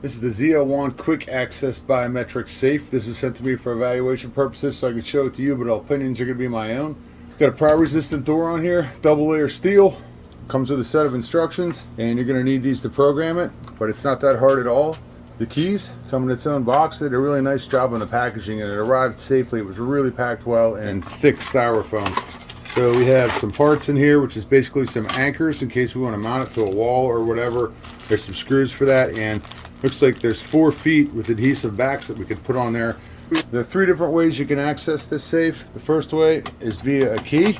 This is the ZLJUAN Quick Access Biometric Safe. This was sent to me for evaluation purposes so I could show it to you, but all opinions are going to be my own. Got a power resistant door on here, double layer steel. Comes with a set of instructions, and you're going to need these to program it, but it's not that hard at all. The keys come in its own box. They did a really nice job on the packaging, and it arrived safely. It was really packed well and thick styrofoam. So we have some parts in here, which is basically some anchors in case we want to mount it to a wall or whatever. There's some screws for that, and looks like there's 4 feet with adhesive backs that we could put on there. There are 3 different ways you can access this safe. The first way is via a key.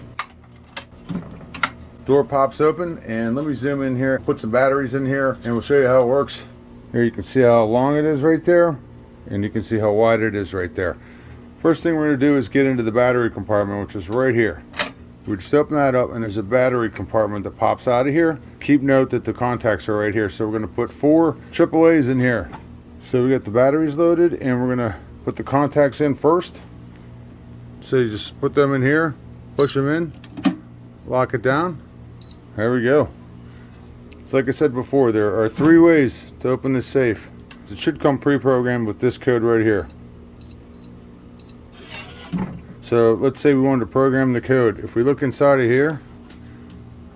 Door pops open, and let me zoom in here, put some batteries in here, and we'll show you how it works. Here you can see how long it is right there, and you can see how wide it is right there. First thing we're going to do is get into the battery compartment, which is right here. We just open that up, and there's a battery compartment that pops out of here. Keep note that the contacts are right here, so we're going to put 4 AAAs in here. So we got the batteries loaded, and we're going to put the contacts in first. So you just put them in here, push them in, lock it down. There we go. So like I said before, there are 3 ways to open this safe. It should come pre-programmed with this code right here. So let's say we wanted to program the code. If we look inside of here,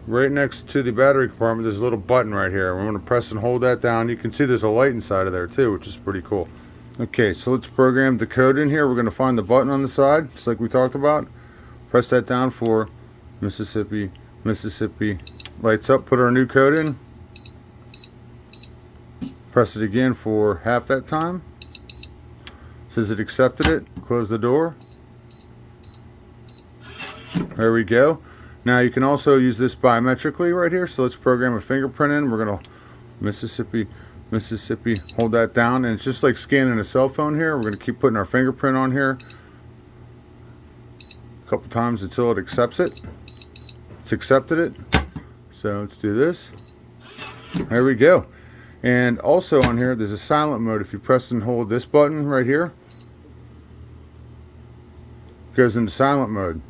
right next to the battery compartment, there's a little button right here. We're going to press and hold that down. You can see there's a light inside of there too, which is pretty cool. Okay, so let's program the code in here. We're going to find the button on the side, just like we talked about. Press that down for Mississippi, Mississippi. Lights up, put our new code in. Press it again for half that time. Says it accepted it. Close the door. There we go. Now you can also use this biometrically right here. So let's program a fingerprint in. We're going to Mississippi, Mississippi. Hold that down, and it's just like scanning a cell phone here. We're going to keep putting our fingerprint on here a couple times until it accepts it. It's accepted it. So let's do this. There we go. And also on here, there's a silent mode. If you press and hold this button right here, it goes into silent mode.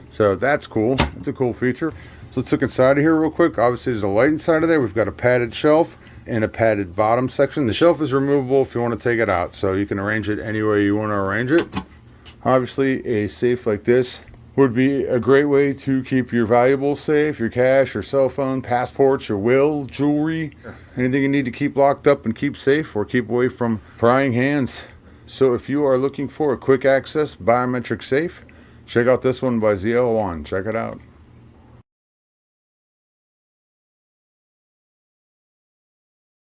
So that's cool. That's a cool feature. So let's look inside of here real quick. Obviously there's a light inside of there. We've got a padded shelf and a padded bottom section. The shelf is removable if you want to take it out, so you can arrange it any way you want to arrange it. Obviously a safe like this would be a great way to keep your valuables safe, your cash, your cell phone, passports, your will, jewelry, anything you need to keep locked up and keep safe or keep away from prying hands. So if you are looking for a quick access biometric safe, check out this one by ZLJUAN. Check it out.